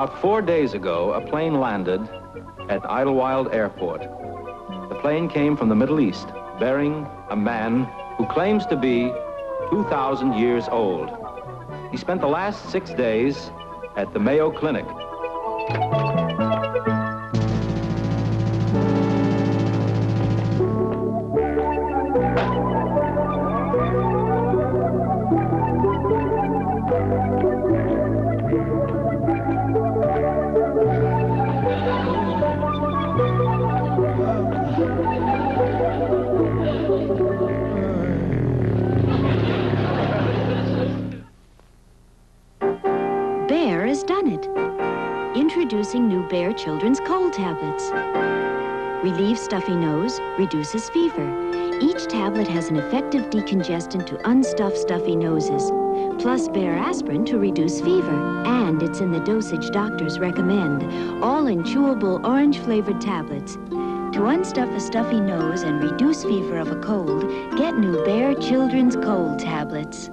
About 4 days ago, a plane landed at Idlewild Airport. The plane came from the Middle East, bearing a man who claims to be 2,000 years old. He spent the last 6 days at the Mayo Clinic. Introducing new Bayer Children's Cold Tablets. Relieves stuffy nose, reduces fever. Each tablet has an effective decongestant to unstuff stuffy noses, plus Bayer aspirin to reduce fever. And it's in the dosage doctors recommend, all in chewable orange-flavored tablets. To unstuff a stuffy nose and reduce fever of a cold, get new Bayer Children's Cold Tablets.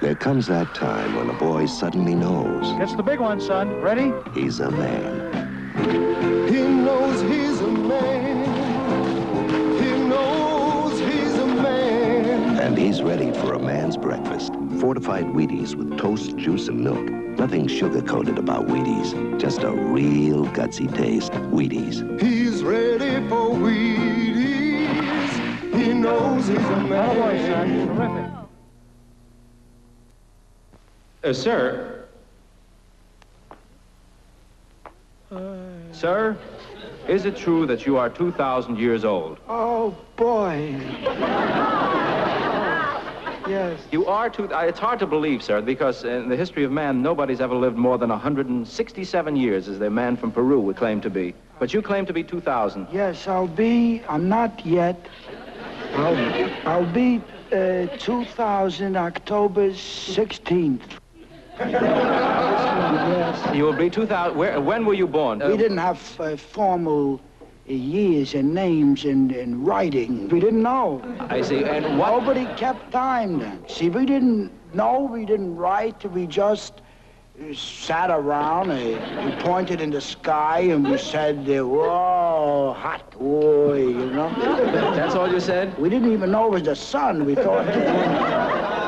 There comes that time when a boy suddenly knows. It's the big one, son. Ready? He's a man. He knows he's a man. He knows he's a man. And he's ready for a man's breakfast. Fortified Wheaties with toast, juice, and milk. Nothing sugar-coated about Wheaties. Just a real gutsy taste. Wheaties. He's ready for Wheaties. He knows he's a man. Oh, boy, son. Terrific. Sir? Sir, is it true that you are 2,000 years old? Oh, boy. Yes. You are it's hard to believe, sir, because in the history of man, nobody's ever lived more than 167 years, as the man from Peru would claim to be. But you claim to be 2,000. Yes, I'm not yet. I'll be 2000 October 16th. Yes. You will be 2,000. When were you born? We didn't have formal years and names and writing. We didn't know. I see. And what? Nobody kept time then. See, we didn't know. We didn't write. We just sat around. We pointed in the sky and we said, "Whoa, hot boy," you know. That's all you said? We didn't even know it was the sun. We thought.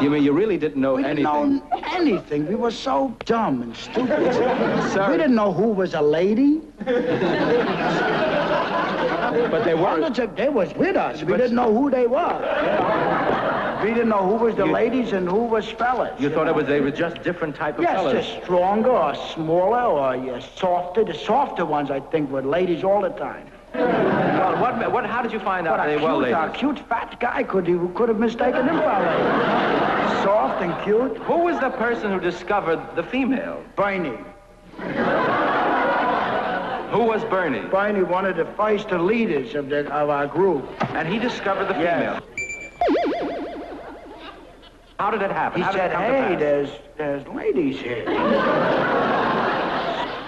You mean you really didn't know anything? We didn't know anything. We were so dumb and stupid. Sir. We didn't know who was a lady. But they weren't. They was with us. We didn't know who they were. We didn't know who was the ladies and who was fellas. You thought they were just different type of yes, fellas? Yes, just stronger or smaller or softer. The softer ones, I think, were ladies all the time. Well, how did you find out they were ladies? A cute fat guy could have mistaken him for a lady. Soft and cute. Who was the person who discovered the female? Bernie. Who was Bernie? Bernie, one of the first leaders of our group. And he discovered the female? Yes. How did it happen? He said, "Hey, there's ladies here."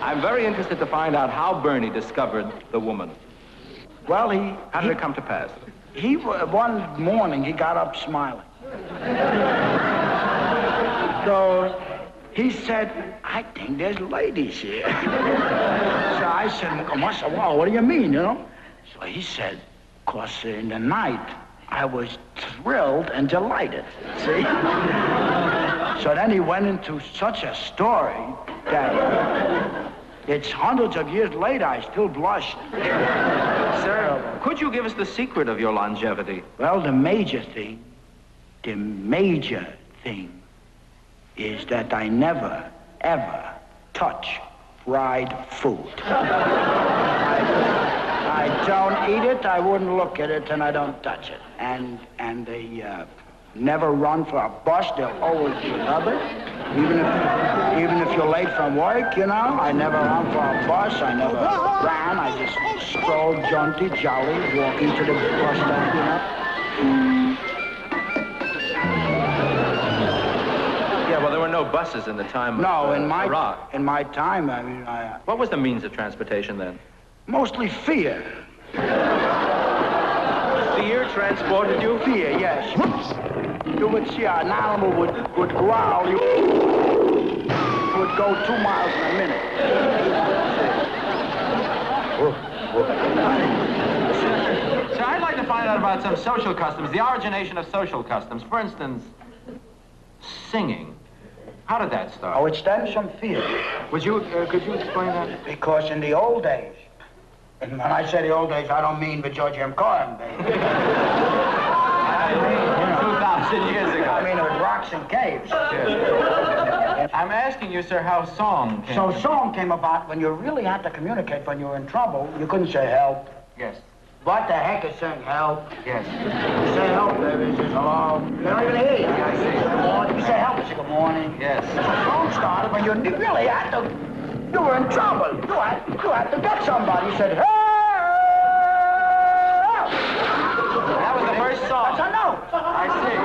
I'm very interested to find out how Bernie discovered the woman. Well, How did it come to pass? One morning, he got up smiling. So he said, "I think there's ladies here." So I said, "Well, what do you mean, you know?" So he said, "'Cause in the night, I was thrilled and delighted, see?" So then he went into such a story that it's hundreds of years later, I still blush. Sir, could you give us the secret of your longevity? Well, the major thing is that I never, ever touch fried food. I don't eat it, I wouldn't look at it, and I don't touch it. And they never run for a bus, they'll always be another. Even if you're late from work, you know, I never run for a bus, I never ran, I just strolled jaunty, jolly, walking to the bus stop, you know. Yeah, well, there were no buses in the time of Iraq. In my time, I mean, What was the means of transportation then? Mostly fear. Fear transported you? Fear, yes. You would see an animal would growl. You would would go 2 miles in a minute. So I'd like to find out about some social customs, the origination of social customs. For instance, singing. How did that start? Oh, it stems from fear. Could you explain that? Because in the old days, and when I say the old days, I don't mean the George M. Cohan days. I mean, 2,000 years ago. I mean, it was rocks and caves. I'm asking you, sir, how song came So song came about when you really had to communicate when you were in trouble. You couldn't say help. Yes. What the heck is saying help? Yes. You say help, baby, it's just hello. They don't even hear you. I see. Good morning. You say help, it's good morning. Yes. So song started when you really had to, you were in trouble. You had to get somebody. You said, help! That was the first song. That's a note. I see.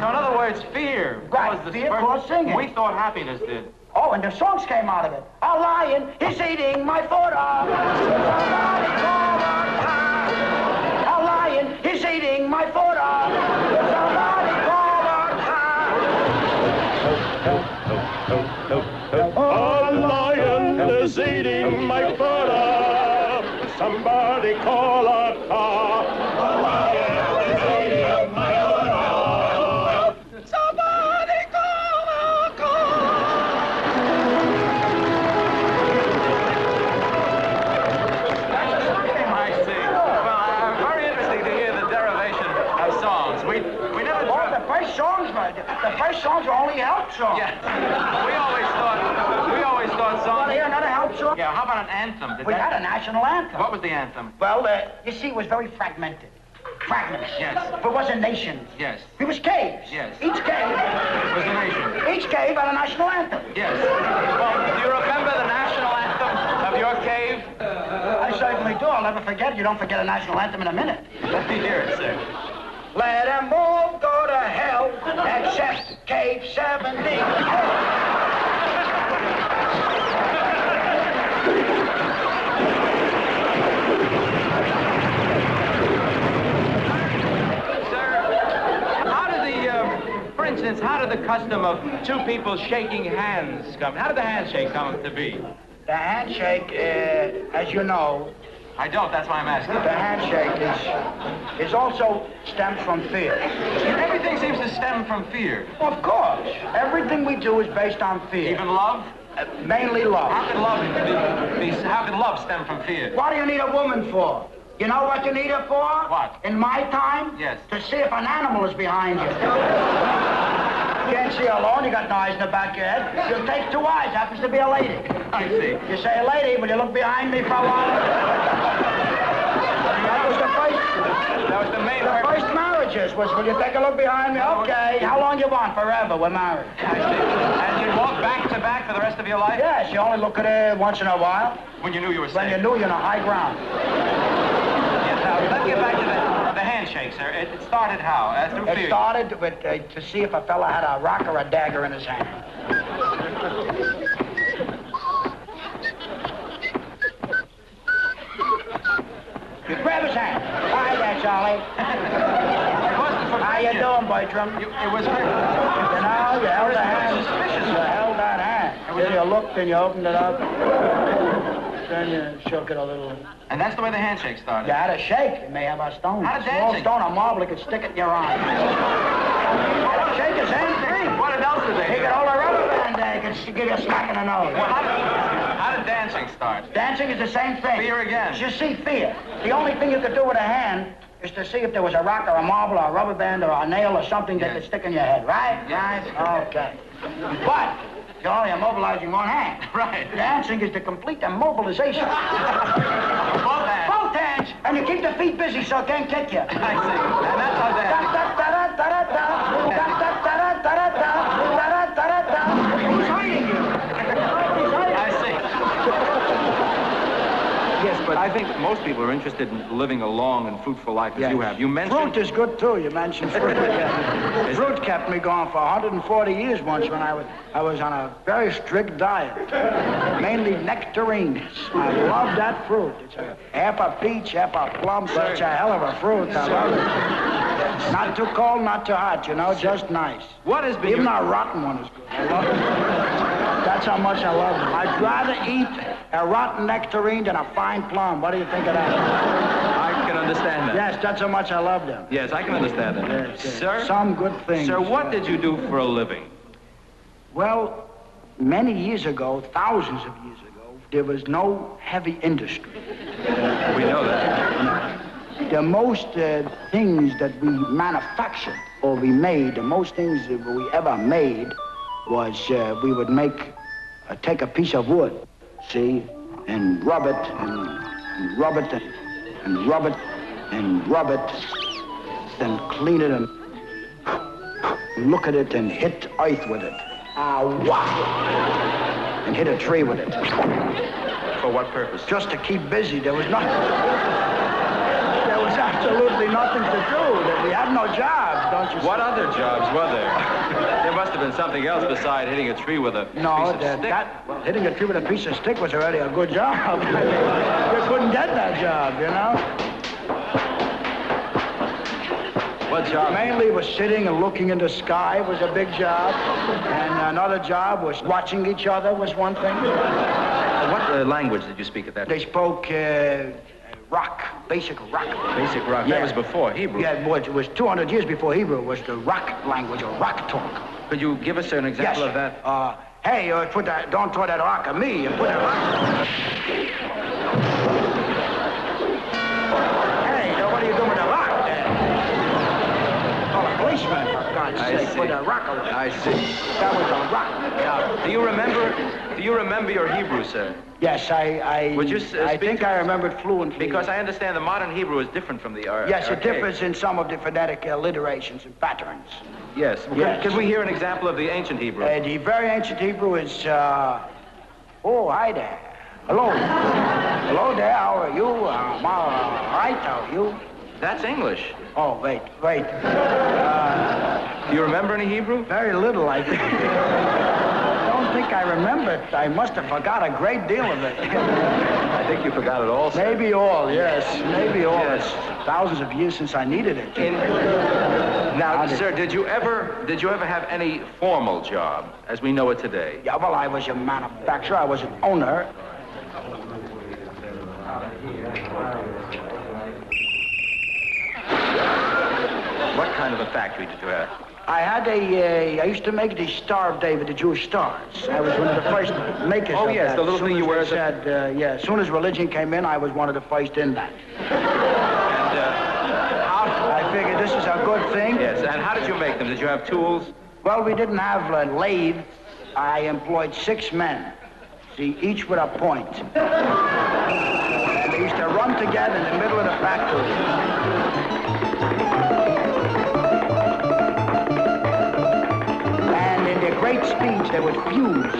So in other words, fear. Right, Was the fear first- caused singing. We thought happiness did. Oh, and the songs came out of it. A lion is eating my foot off. Somebody call a car. A lion is eating my foot off. Somebody call a car. A lion is eating my foot up. Somebody call a car. A lion is eating my foot up. Somebody call a car. I see. Well, very interesting to hear the derivation of songs. We never Oh, the first songs were only help songs. Yeah. We always thought Want songs. to hear another help song? Yeah, how about an anthem? We had a national anthem. What was the anthem? Well, you see, it was very fragmented. Fragments. Yes. It wasn't nations. Yes. It was caves. Yes. Each cave Was the nation? had a national anthem. Yes. Well, do you remember the national anthem of your cave? I certainly do. I'll never forget it. You don't forget a national anthem in a minute. Let me hear it, sir. Let them all go to hell except Cave 70. For instance, how did the custom of two people shaking hands come? How did the handshake come to be? The handshake, as you know, I don't, that's why I'm asking. the handshake is also stems from fear. Everything seems to stem from fear. Of course. Everything we do is based on fear. Even love? Mainly How love. can love stem from fear? What do you need a woman for? You know what you need her for? What? In my time? Yes. To see if an animal is behind you. You can't see alone, you got no eyes in the back of your head. You'll take two eyes, happens to be a lady. I see. You say, lady, will you look behind me for a while? That was the main first marriages was, will you take a look behind me? Okay. How long you want? Forever. We're married. I see. And you'd walk back to back for the rest of your life? Yes, you only look at her once in a while. When you knew you were When safe. you knew you're on high ground. Yes, now, let's get back to the handshake, sir. It started how? Through fear. It started with, to see if a fella had a rock or a dagger in his hand. You grab his hand. Hi there, Charlie. It wasn't for How you fear. doing, Bertram? It was for... You know, you held the hand. Suspicious. You held that hand. Then you looked and you opened it up. Then you shook it a little. And that's the way the handshake started. You had a shake. You may have a stone. How did Small dancing? stone, a marble, you could stick it in your arm. Shake his hand free. What else did they He do? could hold a rubber band there. He could give you a smack in the nose. Well, how did dancing start? Dancing is the same thing. Fear again. You see, fear. The only thing you could do with a hand is to see if there was a rock or a marble or a rubber band or a nail or something that Yes. could stick in your head, right? Yes. Okay. But you're only immobilizing one hand. Right. Dancing is to complete immobilization. Both hands. Both hands, and you keep the feet busy so it can't kick you. I see. And that's how dancing... He's hiding you. I see. Yes, but I think most people are interested in living a long and fruitful life as you have. You mentioned... Fruit is good, too. You mentioned fruit. Fruit kept me going for 140 years once when I was on a very strict diet. Mainly nectarines. I love that fruit. It's half a peach, half a plum, so it's a hell of a fruit. I love it. Not too cold, not too hot, you know, just nice. What has been Even your... a rotten one is good. I love it. That That's how much I love them. I'd rather eat a rotten nectarine than a fine plum. What do you think of that? I can understand that. Yes, that's how much I love them. Yes, I can understand that. Yes, yes. Sir? Some good things. Sir, what did you do for a living? Well, many years ago, thousands of years ago, there was no heavy industry. We know that. The most things that we manufactured or we made, the most things that we ever made was we would take a piece of wood, see, and rub it, and rub it, and rub it, and rub it, then clean it and look at it and hit earth with it. And hit a tree with it. For what purpose? Just to keep busy. There was absolutely nothing to do. We had no jobs, don't you see? What other jobs were there? There must have been something else besides hitting a tree with a piece of stick. Well, hitting a tree with a piece of stick was already a good job. You couldn't get that job, you know? What job? Mainly was sitting and looking in the sky was a big job. And another job was watching each other was one thing. What language did you speak at that time? They spoke rock, basic rock. Basic rock? Yeah. That was before Hebrew. Yeah, it was 200 years before Hebrew. It was the rock language or rock talk. Could you give us an example of that? Hey, don't throw that rock at me. Put that rock. Hey, what are you doing with the rock there? Oh, a policeman, for God's sake, put that rock away. I see. That was a rock. Do you remember your Hebrew, sir? Yes, Would you I think I remember it fluently. Because I understand the modern Hebrew is different from the Yes, it differs in some of the phonetic alliterations and patterns. Yes. Could we hear an example of the ancient Hebrew? The very ancient Hebrew is, oh, hi there. Hello. Hello there, how are you? I'm all right, how are you? That's English. Oh, wait. Do you remember any Hebrew? Very little, I think. I don't think I remember it. I must have forgot a great deal of it. I think you forgot it all, sir. Maybe all, yes. Maybe all. Yes. It's thousands of years since I needed it. Now, sir, did you ever have any formal job, as we know it today? Yeah, well, I was a manufacturer. I was an owner. What kind of a factory did you have? I used to make the Star of David, the Jewish stars. I was one of the first makers of yes, that. the little thing you wear as as soon as religion came in, I was one of the first in that. And I figured this is a good thing. Yes, and how did you make them? Did you have tools? Well, we didn't have lathe. I employed 6 men. See, each with a point. And they used to run together in the middle of the factory. Great speeds, they would fuse.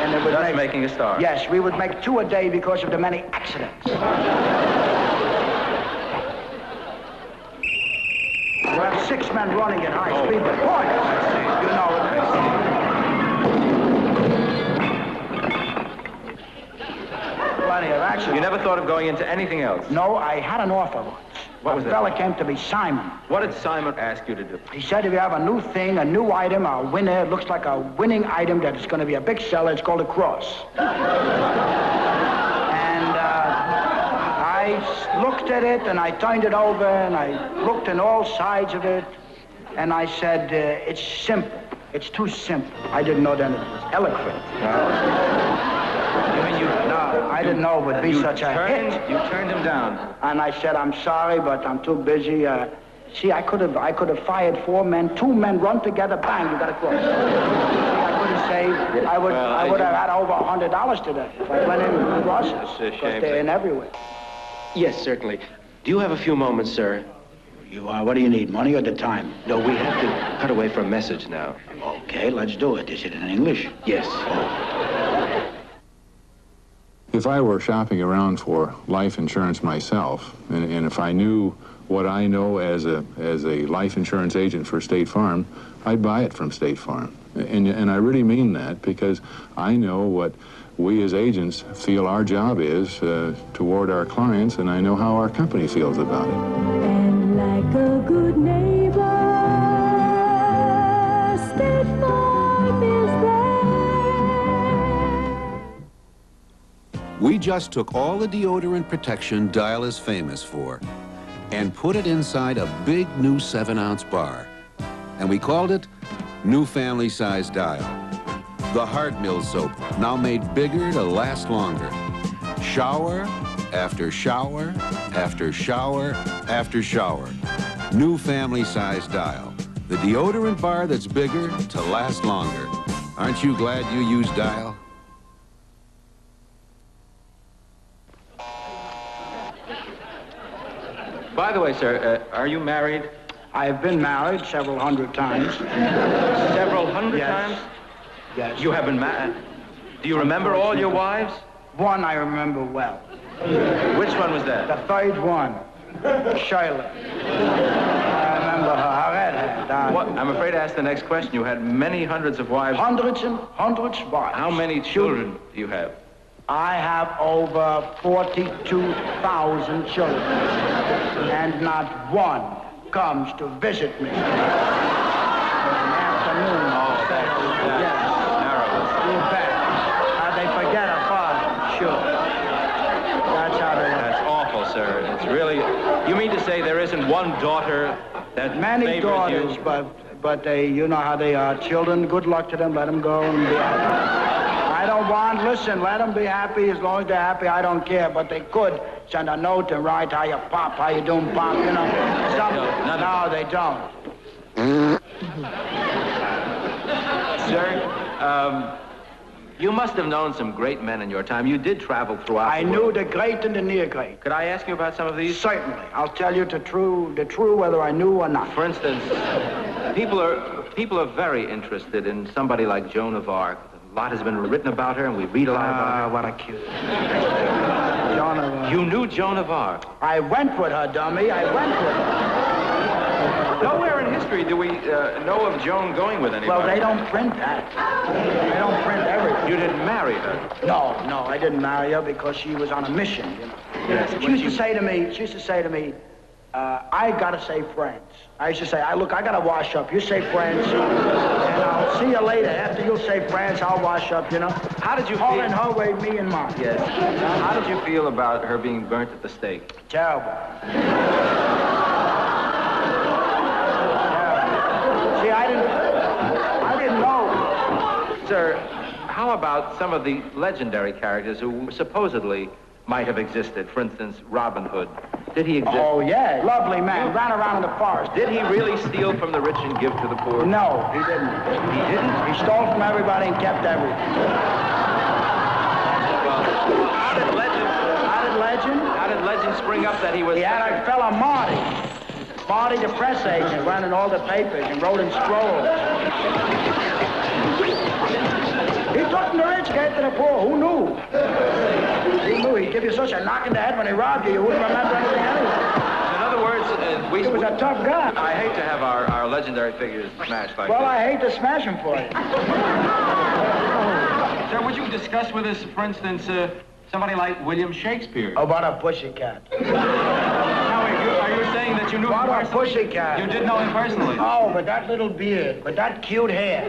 And they would making a star. Yes, we would make 2 a day because of the many accidents. We have 6 men running at high speed with points. You know it. Plenty of accidents. You never thought of going into anything else? No, I had an offer once. What was that? A fella came to me, Simon. What did Simon ask you to do? He said if you have a new thing, a new item, a winner, it looks like a winning item that is going to be a big seller, it's called a cross. And I looked at it, and I turned it over, and I looked on all sides of it, and I said, it's simple. It's too simple. I didn't know then it was eloquent. I didn't know it would be such a hit. You turned him down. And I said, I'm sorry, but I'm too busy. See, I could have fired 4 men. 2 men run together, bang, you got to cross. I couldn't say, I would have had over $100 today if I went in and crossed. Because they're in everywhere. Yes, certainly. Do you have a few moments, sir? What do you need, money or the time? No, we have to cut away for a message now. Okay, let's do it. Is it in English? Yes. If I were shopping around for life insurance myself, and if I knew what I know as a life insurance agent for State Farm, I'd buy it from State Farm. And I really mean that, because I know what we as agents feel our job is toward our clients, and I know how our company feels about it. And like a good neighbor, We just took all the deodorant protection Dial is famous for and put it inside a big new 7-ounce bar. And we called it New Family Size Dial. The Heart Mill soap, now made bigger to last longer. Shower after shower after shower after shower. New Family Size Dial. The deodorant bar that's bigger to last longer. Aren't you glad you use Dial? By the way, sir, are you married? I have been married several hundred times. Several hundred times? Yes. You have been married? Do you remember all your wives? One I remember well. Which one was that? The third one, Shirley. I remember her redhead. What? I'm afraid to ask the next question. You had many hundreds of wives. Hundreds and hundreds of wives. How many children do you have? I have over 42,000 children, and not one comes to visit me. In the afternoon. Oh, that's marvelous. You bet. They forget a father, sure. That's how they That's awful, sir. It's really... You mean to say there isn't one daughter that many daughters, you? but they, you know how they are. Children, good luck to them. Let them go and be happy. I don't want, listen, let them be happy. As long as they're happy, I don't care. But they could send a note and write how you pop, how you doing, pop, you know. Something. No, they don't. Sir, you must have known some great men in your time. You did travel throughout I the knew world. the great and the near great. Could I ask you about some of these? Certainly. I'll tell you the true whether I knew or not. For instance, people are very interested in somebody like Joan of Arc. A lot has been written about her, and we read a lot about her. What a cute. Joan of Arc. You knew Joan of Arc? I went with her, dummy. I went with her. Nowhere in history do we know of Joan going with anybody. Well, they don't print that. They don't print everything. You didn't marry her? No, I didn't marry her because she was on a mission, you know. Yes, She used to say to me, I gotta say friends. I used to say, I gotta wash up. You say friends, and I'll see you later. After you say friends, I'll wash up, you know. How did you All feel? in her way, me and mine. Yes. How did you feel about her being burnt at the stake? Terrible. See, I didn't know. Sir, how about some of the legendary characters who supposedly might have existed? For instance, Robin Hood. Did he exist? Oh, yeah. Lovely man. Ran around in the forest. Did he really steal from the rich and give to the poor? No, he didn't. He didn't? He stole from everybody and kept everything. Well, how did legend spring up that he was... He had a fella, Marty, the press agent, running all the papers and wrote in scrolls. He took from the rich, gave to the poor. Who knew? Who knew? He'd give you such a knock in the head when he robbed you, you wouldn't remember anything anyway. In other words, He was a tough guy. I hate to have our legendary figures smashed like Well, this. I hate to smash him for you. Sir, would you discuss with us, for instance, somebody like William Shakespeare? About a pussycat. Now, are you saying that you knew him What a personally? pussycat. You did know him personally? Oh, but that little beard, but that cute hair.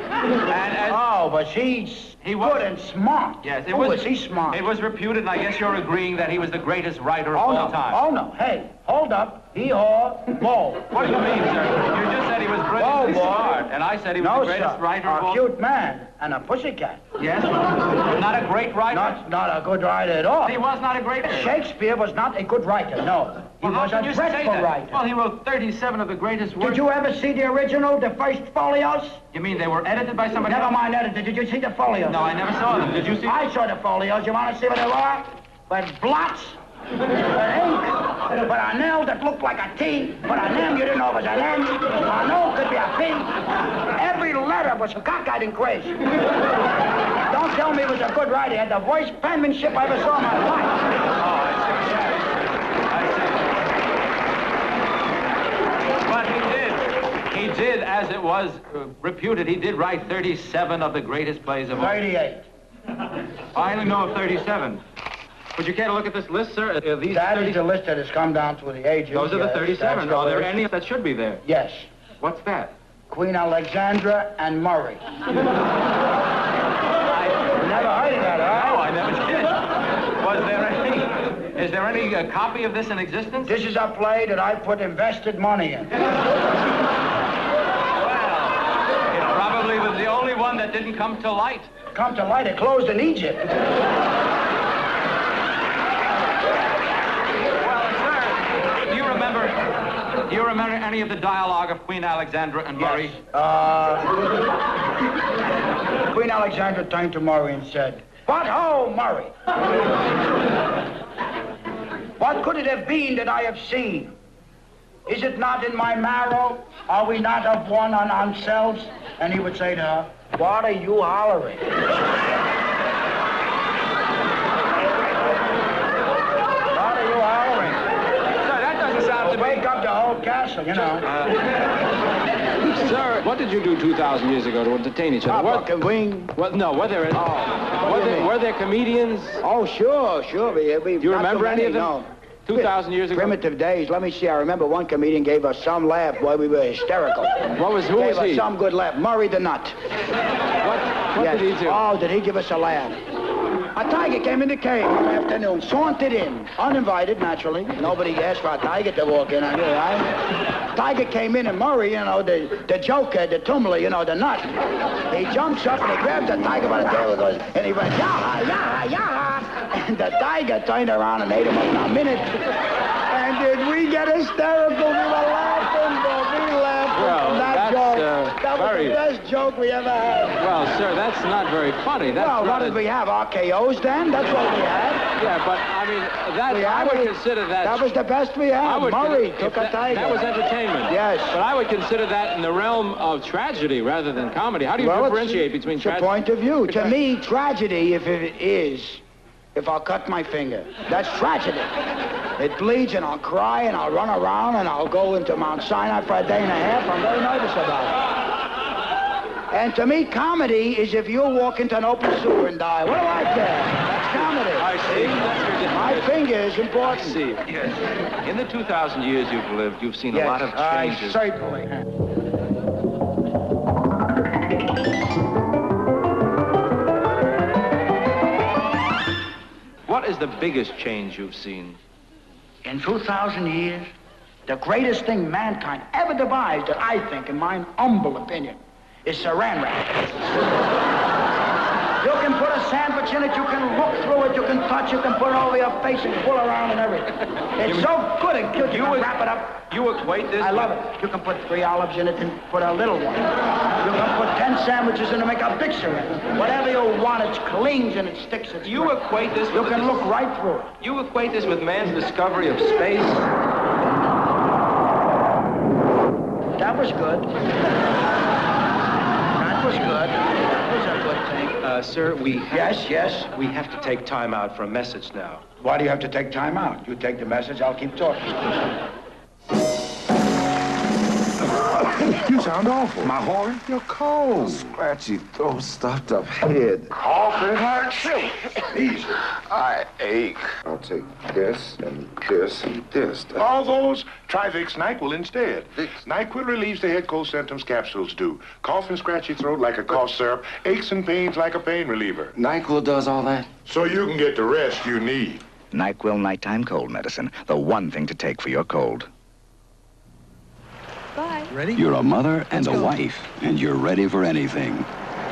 Oh, but he's good and smart. Yes, Was he smart? It was reputed, and I guess you're agreeing that he was the greatest writer of all time. Oh, no. Hey, hold up. Hee-haw, whoa. What do you mean, sir? You just said he was brilliantly smart, and I said he was the greatest writer of all a cute man and a pussycat. Yes, but not a great writer? Not a good writer at all. He was not a great writer. Shakespeare was not a good writer, no. He Well, was how a can you say dreadful that? writer. Well, he wrote 37 of the greatest works. Did you ever see the original, the first folios? You mean they were edited by somebody Never else? mind edited. Did you see the folios? No, I never saw them. Did you see I saw the folios. You want to see what they were? But blots, but ink, but a nail that looked like a T, but a name you didn't know was an N, a no could be a P. Every letter was cockeyed and crazy. Don't tell me he was a good writer. He had the worst penmanship I ever saw in my life. Oh, I see. But he did, as it was reputed, he did write 37 of the greatest plays of all. 38. I only know of 37. Would you care to look at this list, sir? These That 30... is the list that has come down through the ages. Those are the Yes, 37. that's Are there the list. any that should be there? Yes. What's that? Queen Alexandra and Murray. I Never heard of that, huh? No, I never did. Was there Is there any copy of this in existence? This is a play that I put invested money in. Well, it probably was the only one that didn't come to light. Come to light, it closed in Egypt. Well, sir, do you remember any of the dialogue of Queen Alexandra and Murray? Queen Alexandra turned to Murray and said, "What ho, Murray? What could it have been that I have seen? Is it not in my marrow? Are we not of one on ourselves?" And he would say to her, "What are you hollering?" What are you hollering? Sir, that doesn't sound to me... Wake up the whole castle, you know. Sir, what did you do 2,000 years ago to entertain each other? Fucking wing. Well, no, were there comedians? Oh, sure. Do you remember any of them? No. 2,000 years ago? Primitive days. Let me see. I remember one comedian gave us some laugh. Boy, we were hysterical. Who was he? Gave us some good laugh. Murray the Nut. What did he do? Oh, did he give us a laugh? A tiger came in the cave one afternoon, sauntered in, uninvited, naturally. Nobody asked for a tiger to walk in, I knew, right? Tiger came in, and Murray, you know, the joker, the tumbler, you know, the nut. He jumps up and he grabs the tiger by the tail and he went, "Yaha, yaha, yaha." And the tiger turned around and ate him up in a minute. And did we get hysterical? We were laughing, but we laughed from that joke. That was the best joke we ever had. Well, sir, that's not very funny. Well, what did we have? RKOs then? That's what we had. Yeah, but I mean, I would consider that... That was the best we had. Murray took a tiger. That was entertainment. Yes. But I would consider that in the realm of tragedy rather than comedy. How do you differentiate between tragedy? It's a point of view. To me, tragedy, if it is, if I'll cut my finger, that's tragedy. It bleeds and I'll cry and I'll run around and I'll go into Mount Sinai for a day and a half. I'm very nervous about it. And to me, comedy is if you walk into an open sewer and die. What do I care? That's comedy. I see. My finger is important. I see. Yes. In the 2,000 years you've lived, you've seen a lot of changes. Certainly. What is the biggest change you've seen? In 2,000 years, the greatest thing mankind ever devised, that I think, in my humble opinion, is saran wrap. You can put a sandwich in it, you can look through it, you can touch it and put it over your face and pull around and everything. It's so good and cute, you can wrap it up. You equate this? I love it. You can put 3 olives in it and put a little one. You can put 10 sandwiches in and make a big syringe. Whatever you want, it clings and it sticks. You equate this with... You can look right through it. You equate this with man's discovery of space? That was good. That was good. That was a good thing. Sir, we have... Yes? We have to take time out for a message now. Why do you have to take time out? You take the message, I'll keep talking. You sound awful. My horn? You're cold. Scratchy throat, stuffed up head. Coughing hard silk. Easy. I ache. I'll take this and this and this. All those, try Vicks NyQuil instead. NyQuil relieves the head cold symptoms capsules do. Cough and scratchy throat like a cough syrup. Aches and pains like a pain reliever. NyQuil does all that? So you can get the rest you need. NyQuil nighttime cold medicine. The one thing to take for your cold. Bye. Ready? You're a mother and a wife, and you're ready for anything.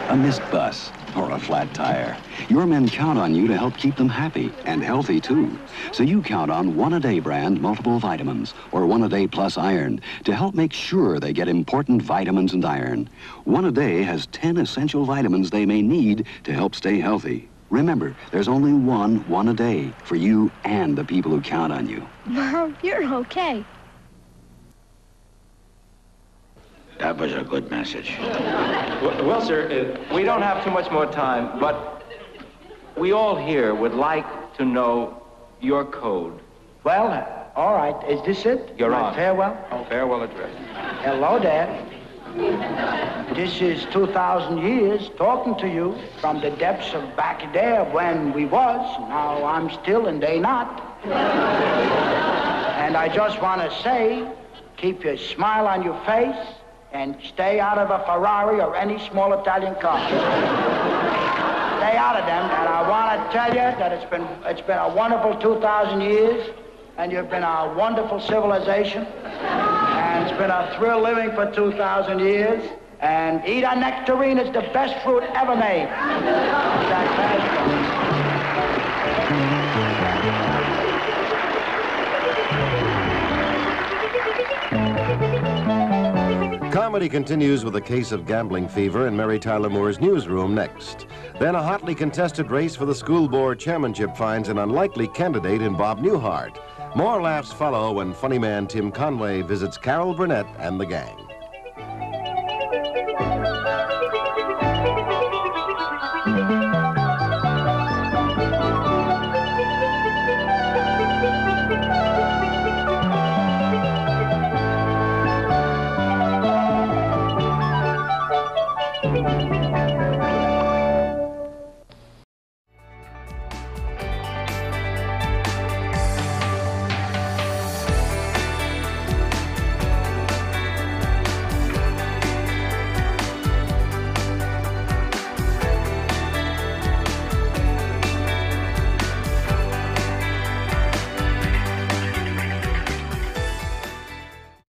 A missed bus or a flat tire. Your men count on you to help keep them happy and healthy, too. So you count on One-A-Day brand multiple vitamins or One-A-Day plus iron to help make sure they get important vitamins and iron. One-A-Day has 10 essential vitamins they may need to help stay healthy. Remember, there's only One-A-Day for you and the people who count on you. Mom, you're okay. That was a good message. Well, sir, we don't have too much more time, but we all here would like to know your code. Well, all right. Is this it? You're My on. farewell? Oh, farewell address. Hello there. This is 2,000 years talking to you from the depths of back there when we was. Now I'm still and they not. And I just want to say, keep your smile on your face and stay out of a Ferrari or any small Italian car. stay out of them. And I want to tell you that it's been a wonderful 2,000 years, and you've been a wonderful civilization, and it's been a thrill living for 2,000 years. And eat a nectarine is the best fruit ever made. Comedy continues with a case of gambling fever in Mary Tyler Moore's newsroom next. Then a hotly contested race for the school board chairmanship finds an unlikely candidate in Bob Newhart. More laughs follow when funny man Tim Conway visits Carol Burnett and the gang.